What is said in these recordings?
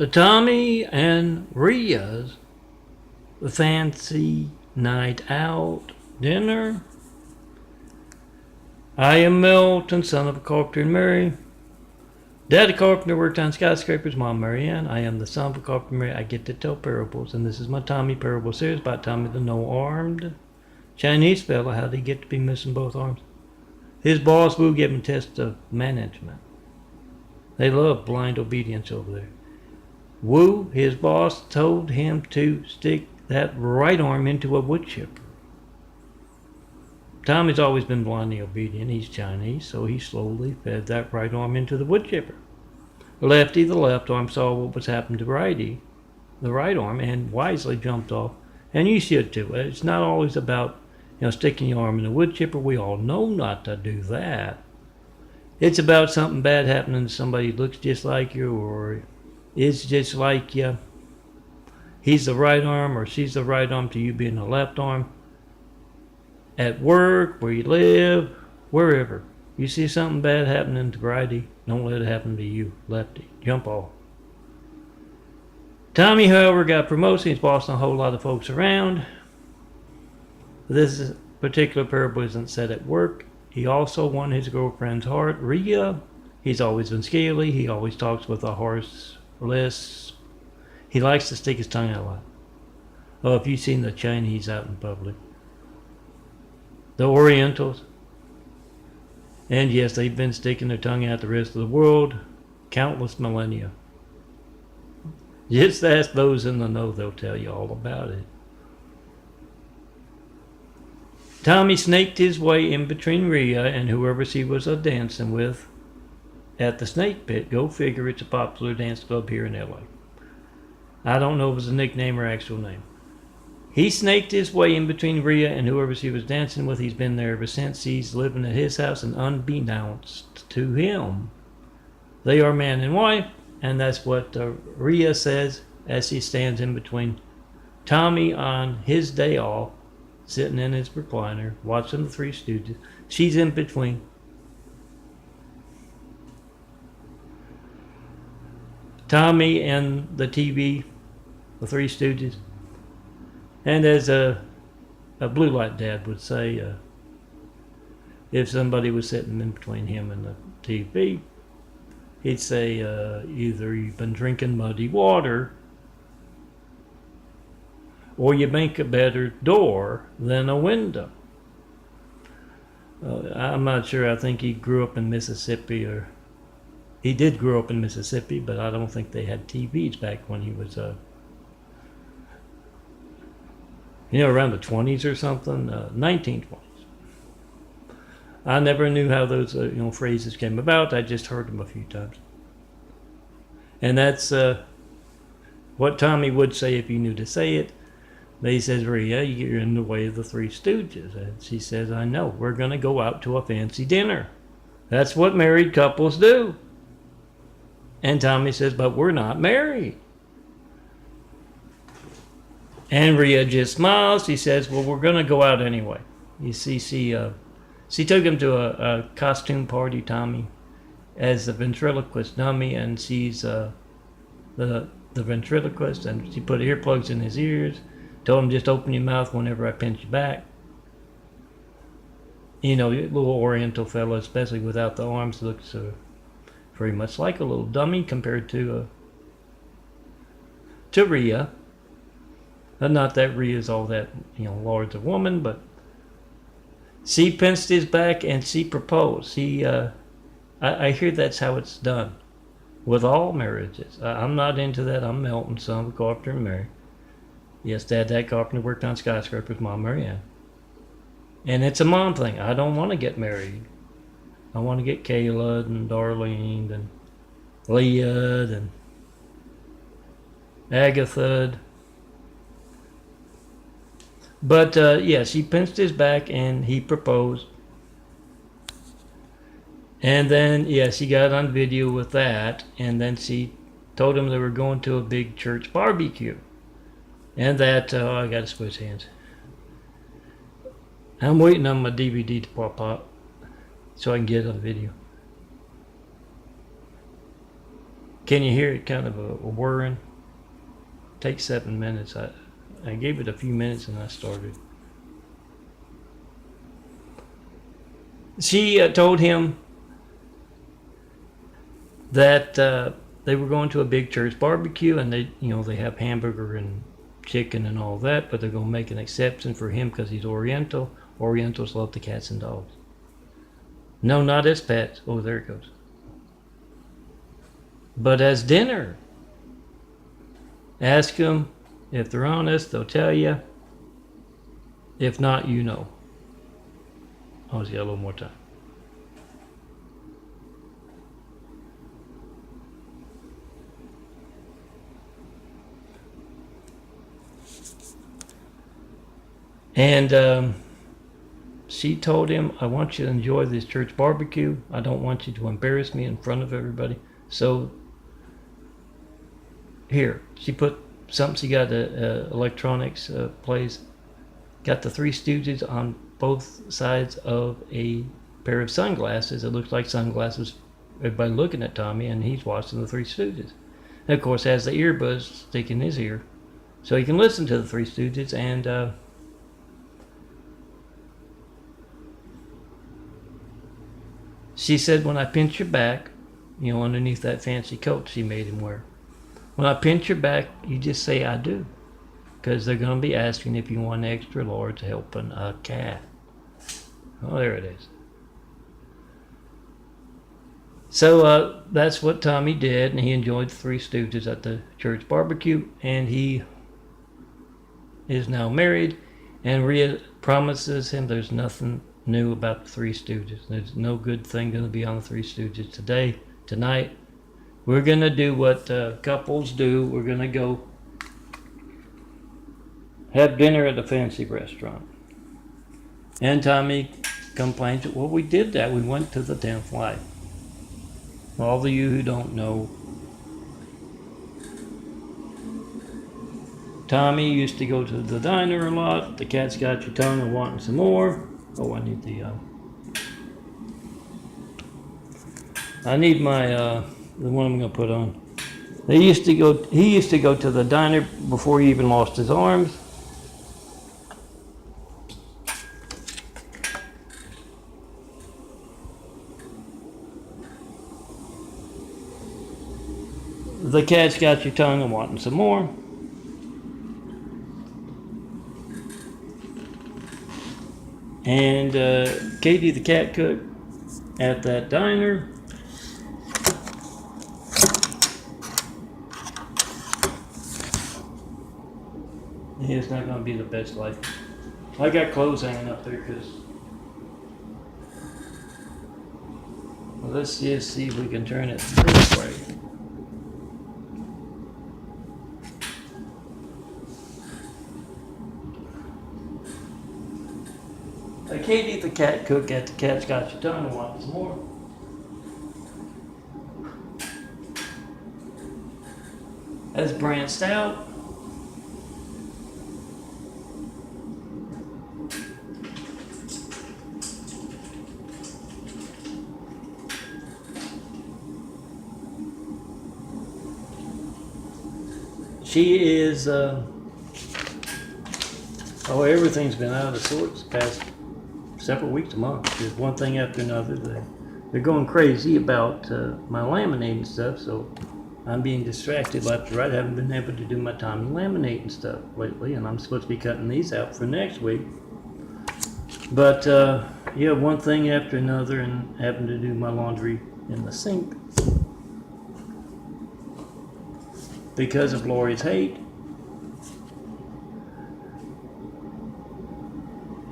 Tami and Ria'S fancy night out dinner. I am Milton, son of a carpenter and Mary. Daddy carpenter worked on skyscrapers, Mom Marianne. I am the son of a carpenter and Mary. I get to tell parables, and this is my Tami parable series about Tami the no-armed Chinese fella. How did he get to be missing both arms? His boss will give him tests of management. They love blind obedience over there. Wu, his boss, told him to stick that right arm into a wood chipper. Tommy's always been blindly obedient. He's Chinese, so he slowly fed that right arm into the wood chipper. Lefty, the left arm, saw what was happening to righty, the right arm, and wisely jumped off. And you should too. It's not always about sticking your arm in the wood chipper. We all know not to do that. It's about something bad happening to somebody who looks just like you or is just like you. He's the right arm or she's the right arm to you being the left arm. At work, where you live, wherever. You see something bad happening to righty, don't let it happen to you, lefty. Jump off. Tommy, however, got promotion. He's bossing a whole lot of folks around. This particular parable isn't set at work. He also won his girlfriend's heart. Ri'a, he's always been scaly. He always talks with a hoarse lisp. He likes to stick his tongue out a lot. Oh, if you've seen the Chinese out in public. The Orientals. And yes, they've been sticking their tongue out the rest of the world countless millennia. Just ask those in the know, they'll tell you all about it. Tommy snaked his way in between Ri'a and whoever she was dancing with at the snake pit. Go figure, it's a popular dance club here in LA. I don't know if it's a nickname or actual name. He snaked his way in between Ri'a and whoever she was dancing with. He's been there ever since. He's living at his house, and unbeknownst to him, they are man and wife, and that's what Ri'a says as he stands in between Tommy on his day off, sitting in his recliner, watching the Three Stooges. She's in between. Tommy and the TV, the Three Stooges. And as a blue light dad would say, if somebody was sitting in between him and the TV, he'd say, either you've been drinking muddy water or you make a better door than a window. I'm not sure. I think he grew up in Mississippi, or he did grow up in Mississippi, but I don't think they had TVs back when he was around the 20s or something, 1920s. I never knew how those phrases came about. I just heard them a few times. And that's what Tommy would say if he knew to say it. But he says, Ri'a, you're in the way of the Three Stooges. And she says, I know, we're going to go out to a fancy dinner. That's what married couples do. And Tommy says, but we're not married. And Ri'a just smiles. She says, well, we're going to go out anyway. You see, she took him to a costume party, Tommy, as the ventriloquist dummy, and she's the ventriloquist, and she put earplugs in his ears, told him just open your mouth whenever I pinch you back. Little Oriental fella, especially without the arms, looks very much like a little dummy compared to Ri'a. Not that Ria'S all that, large a woman, but she pinched his back and she proposed. I hear that's how it's done with all marriages. I'm not into that. I'm Milton, son of a carpenter and Mary. Yes, Dad, that carpenter worked on skyscrapers, Mom Marianne. And it's a mom thing. I don't want to get married. I want to get Kayla and Darlene and Leah and Agatha. But she pinched his back and he proposed. And then, she got on video with that. And then she told him they were going to a big church barbecue. And that, I got to switch hands. I'm waiting on my DVD to pop up so I can get it on video. Can you hear it kind of a whirring? Takes 7 minutes. I gave it a few minutes and I started. She told him that they were going to a big church barbecue, and they have hamburger and chicken and all that, but they're going to make an exception for him because he's Oriental. Orientals love the cats and dogs. No, not as pets. Oh, there it goes. But as dinner. Ask them if they're honest, they'll tell you. If not, you know. Oh, he's got a little more time. And she told him, I want you to enjoy this church barbecue. I don't want you to embarrass me in front of everybody. So here, she put something she got electronics plays. Got the Three Stooges on both sides of a pair of sunglasses. It looks like sunglasses. Everybody looking at Tommy, and he's watching the Three Stooges. And of course, has the earbuds stick in his ear, so he can listen to the Three Stooges. And she said, when I pinch your back, underneath that fancy coat she made him wear, when I pinch your back, you just say I do. Because they're going to be asking if you want extra large helping a cat. Oh, there it is. So that's what Tommy did, and he enjoyed the Three Stooges at the church barbecue, and he is now married, and Rhea promises him there's nothing new about the Three Stooges. There's no good thing going to be on the Three Stooges tonight. We're going to do what couples do. We're going to go have dinner at a fancy restaurant. And Tommy complains, well, we did that. We went to the 10th Light. All of you who don't know, Tommy used to go to the diner a lot. The cat's got your tongue and wanting some more. Oh, I need the one I'm going to put on. He used to go to the diner before he even lost his arms. The cat's got your tongue and wanting some more. And Katie the cat cook at that diner. It's not going to be the best life. I got clothes hanging up there because... Well, let's just see if we can turn it this way. Katie the cat cook at the Cat's Got Your Tongue and want some more. That's brand stout. She is, everything's been out of sorts the past several weeks, a month. Just one thing after another. They're going crazy about my laminating stuff, so I'm being distracted left and right. I haven't been able to do my Tami laminating stuff lately, and I'm supposed to be cutting these out for next week. But, one thing after another, and having to do my laundry in the sink. Because of Lori's hate.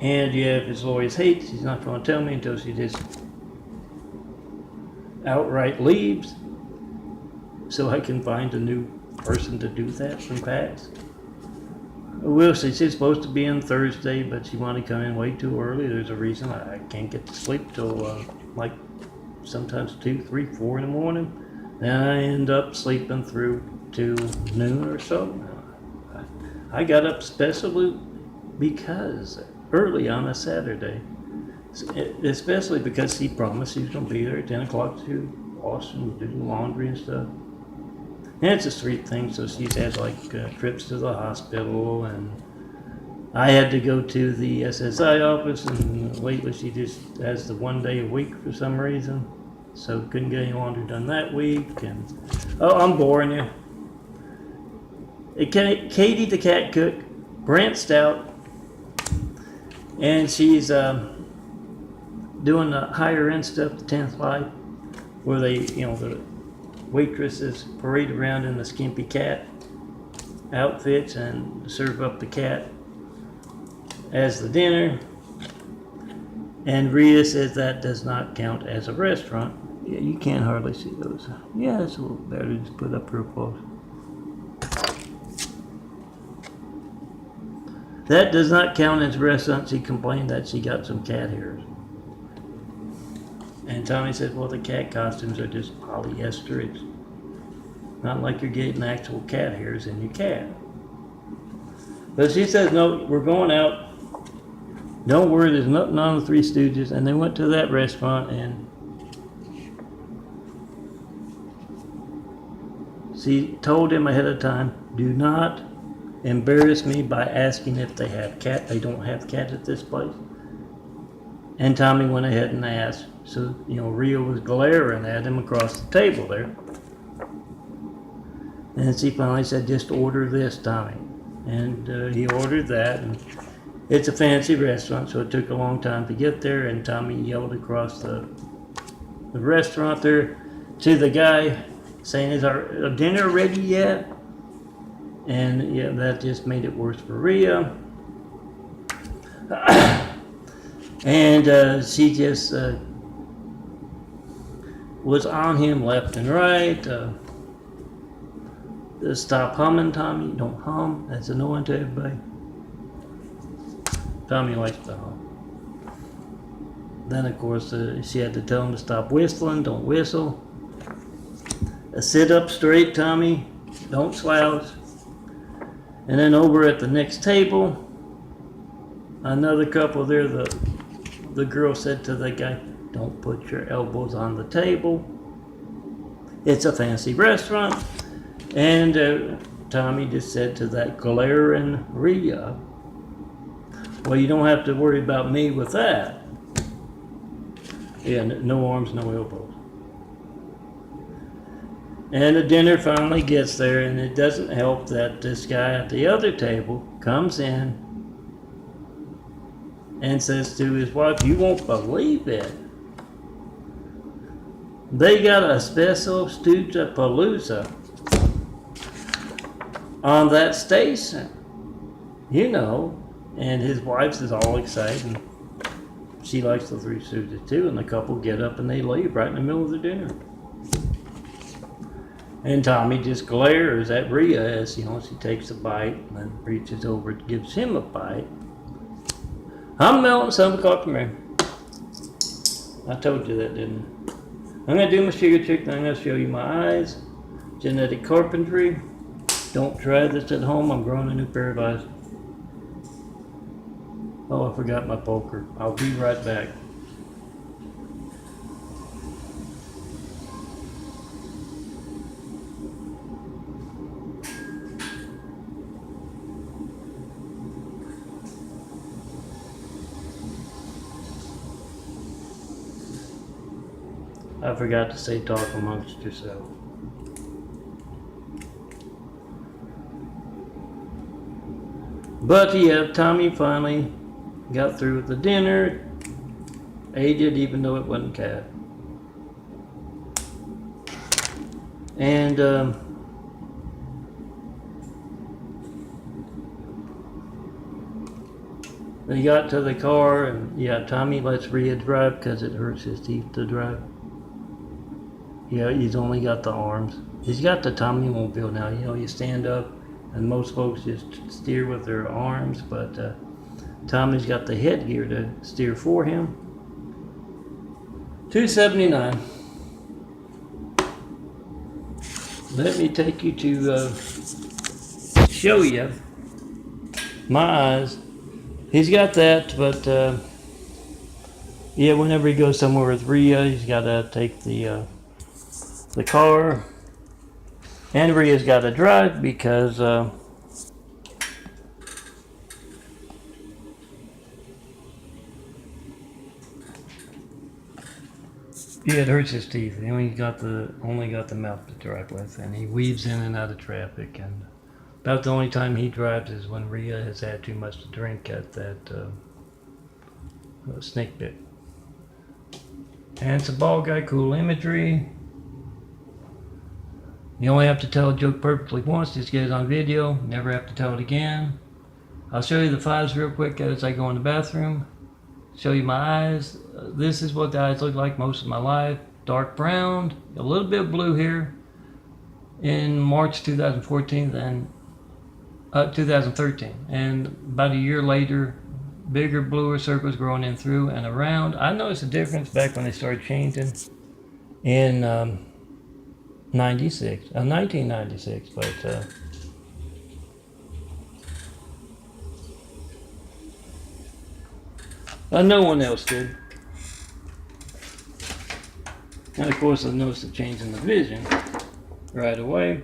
And if it's Lori's hate, she's not going to tell me until she just outright leaves, so I can find a new person to do that from past. We'll see. She's supposed to be in Thursday, but she wanted to come in way too early. There's a reason I can't get to sleep till sometimes 2, 3, 4 in the morning. Then I end up sleeping through to noon or so. I got up especially because early on a Saturday, especially because he promised he was going to be there at 10 o'clock to wash and do the laundry and stuff. And it's a sweet thing, so she's had like trips to the hospital, and I had to go to the SSI office, and lately she just has the 1 day a week for some reason. So couldn't get any laundry done that week, and oh, I'm boring you. Katie the cat cook branched out, and she's doing the higher end stuff, the 10th Life, where they, the waitresses parade around in the skimpy cat outfits and serve up the cat as the dinner. And Rhea says that does not count as a restaurant. Yeah, you can't hardly see those. Yeah, it's a little better. Just put up real close. That does not count as a restaurant. She complained that she got some cat hairs. And Tommy said, well, the cat costumes are just polyester. It's not like you're getting actual cat hairs in your cat. But she says, no, we're going out. Don't worry, there's nothing on the Three Stooges. And they went to that restaurant, and she told him ahead of time, do not embarrass me by asking if they have cat. They don't have cat at this place. And Tommy went ahead and asked. So, Rhea was glaring at him across the table there. And she finally said, just order this, Tommy. And he ordered that. And it's a fancy restaurant, so it took a long time to get there. And Tommy yelled across the restaurant there to the guy saying, is our dinner ready yet? And yeah, that just made it worse for Rhea. And she just was on him left and right. Stop humming, Tommy. Don't hum. That's annoying to everybody. Tommy likes to hum. Then, of course, she had to tell him to stop whistling. Don't whistle. Sit up straight, Tommy. Don't slouch. And then over at the next table, another couple there, the girl said to the guy, don't put your elbows on the table. It's a fancy restaurant. And Tommy just said to that glaring Rhea, well, you don't have to worry about me with that. Yeah, no arms, no elbows. And the dinner finally gets there, and it doesn't help that this guy at the other table comes in and says to his wife, you won't believe it. They got a special STOOGE-A-POLUZA on that station. And his wife is all excited. And she likes the Three Stooges too, and the couple get up and they leave right in the middle of the dinner. And Tommy just glares at Rhea as, she takes a bite and then reaches over and gives him a bite. I'm melting 7 o'clock tomorrow. I told you that, didn't I? I'm going to do my sugar trick, and I'm going to show you my eyes. Genetic carpentry. Don't try this at home. I'm growing a new pair of eyes. Oh, I forgot my poker. I'll be right back. I forgot to say talk amongst yourselves. But yeah, Tommy finally got through with the dinner. Ate it even though it wasn't cat. And they got to the car, and yeah, Tommy lets Rhea drive because it hurts his teeth to drive. Yeah, he's only got the arms. He's got the Tommy mobile now. You stand up, and most folks just steer with their arms, but Tommy's got the headgear to steer for him. $279. Let me take you to show you my eyes. He's got that, but yeah, whenever he goes somewhere with Rhea, he's got to take the car. And Ria'S got to drive because yeah, it hurts his teeth. He only got the mouth to drive with, and he weaves in and out of traffic. And about the only time he drives is when Ri'a has had too much to drink at that snake pit. And it's a bald guy, cool imagery. You only have to tell a joke perfectly once, just get it on video, never have to tell it again. I'll show you the fives real quick as I go in the bathroom. Show you my eyes. This is what the eyes look like most of my life. Dark brown, a little bit of blue here in March 2014 and 2013. And about a year later, bigger, bluer circles growing in through and around. I noticed a difference back when they started changing in 1996, but no one else did. And of course, I noticed a change in the vision right away.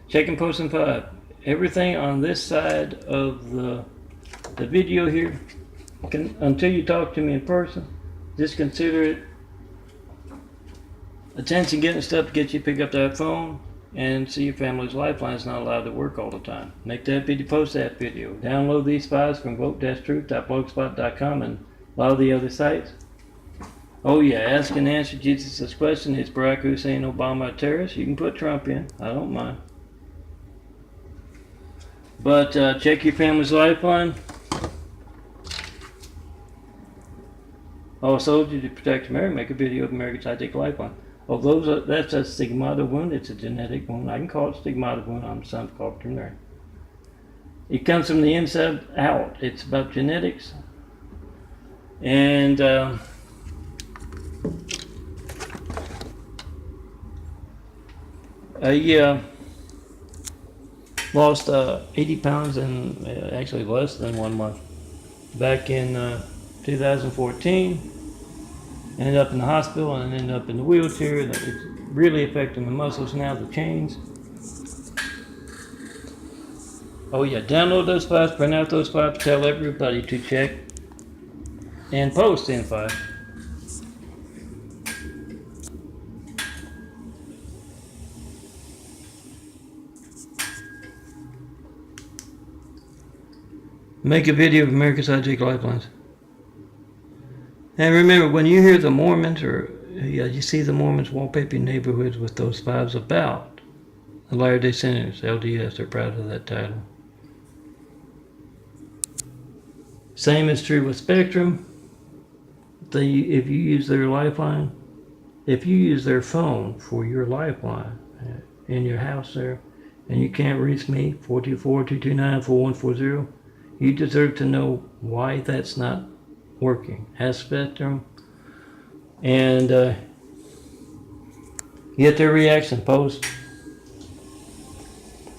Checking post in 5. Everything on this side of the video here, until you talk to me in person, just consider it attention getting stuff to get you to pick up that phone and see your family's lifeline is not allowed to work all the time. Make that video, post that video. Download these files from vote-truth.blogspot.com and a lot of the other sites. Oh yeah, ask and answer Jesus' question. Is Barack Hussein Obama a terrorist? You can put Trump in. I don't mind. But check your family's lifeline. Oh, soldier to protect America. Make a video of America's high-tech lifeline. Oh, that's a stigmata wound. It's a genetic wound. I can call it stigmata wound. I'm a son of carpenter nerd. It comes from the inside out. It's about genetics. And I lost 80 pounds in actually less than 1 month back in 2014. Ended up in the hospital and ended up in the wheelchair. It's really affecting the muscles now, the chains. Oh yeah, download those files, print out those files, tell everybody to check and post in 5. Make a video of America's high-tech lifelines. And remember, when you hear the Mormons, or you see the Mormons wallpaper neighborhoods with those fives about the Latter-day Saints, LDS, they're proud of that title. Same is true with Spectrum. If you use their lifeline, if you use their phone for your lifeline in your house there, and you can't reach me, 424-229-4140, you deserve to know why that's not working. Ask Spectrum and get their reaction. Post.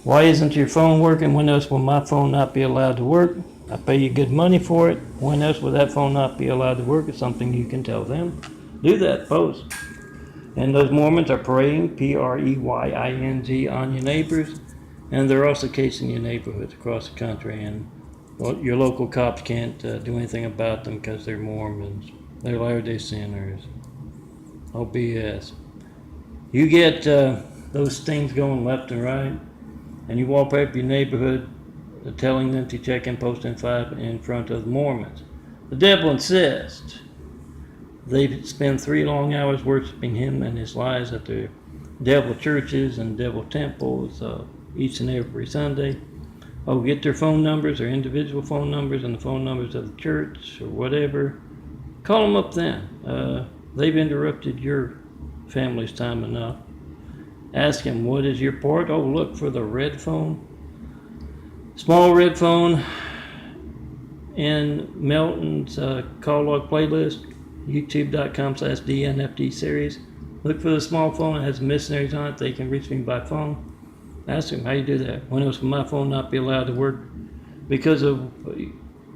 Why isn't your phone working? When else will my phone not be allowed to work? I pay you good money for it. When else will that phone not be allowed to work? It's something you can tell them. Do that. Post. And those Mormons are preying, P-R-E-Y-I-N-G, on your neighbors, and they're also casing your neighborhoods across the country. And well, your local cops can't do anything about them because they're Mormons. They're Latter-day Sinners. Oh, BS. You get those things going left and right, and you wallpaper your neighborhood telling them to check and post in 5 in front of the Mormons. The devil insists. They spend 3 long hours worshiping him and his lies at their devil churches and devil temples each and every Sunday. Oh, get their phone numbers, their individual phone numbers, and the phone numbers of the church or whatever. Call them up then. They've interrupted your family's time enough. Ask them, what is your part? Oh, look for the red phone. Small red phone in Melton's call log playlist, youtube.com/DNFD series. Look for the small phone. It has missionaries on it. They can reach me by phone. Ask them, how you do that? When else will my phone not be allowed to work? Because of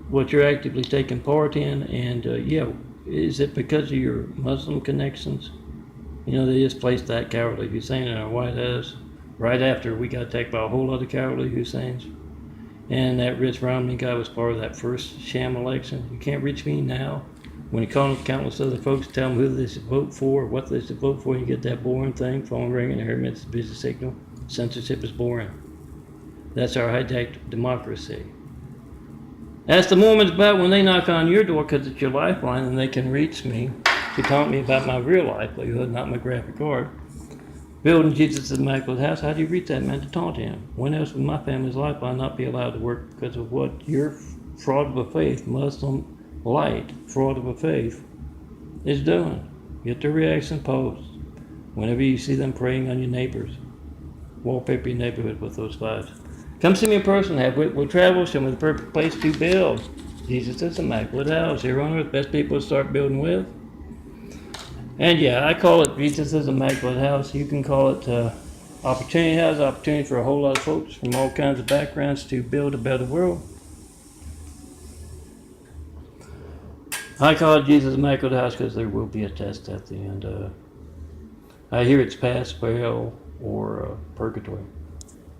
what you're actively taking part in, and is it because of your Muslim connections? You know, they just placed that cowardly Hussein in our White House. right after we got attacked by a whole lot of cowardly Husseins. And that Rich Romney guy was part of that first sham election. You can't reach me now. When you call up countless other folks, tell them who they should vote for, what they should vote for, and you get that boring thing, phone ringing, every minute's a busy signal. Censorship is boring. That's our hijacked democracy. Ask the Mormons about when they knock on your door, because it's your lifeline and they can reach me to taunt me about my real livelihood, not my graphic art. Building Jesus' Immaculate House, how do you reach that man to taunt him? When else would my family's lifeline not be allowed to work because of what your fraud of a faith, Muslim light fraud of a faith, is doing? Get their reaction posts. Whenever you see them preying on your neighbors, wallpaper your neighborhood with those vibes. Come see me in person. We'll travel. Show me the perfect place to build. Jesus' Immaculate House. Here on earth, best people to start building with. And yeah, I call it Jesus' Immaculate House. You can call it Opportunity House. Opportunity for a whole lot of folks from all kinds of backgrounds to build a better world. I call it Jesus' Immaculate House because there will be a test at the end. I hear it's pass, fail, or purgatory.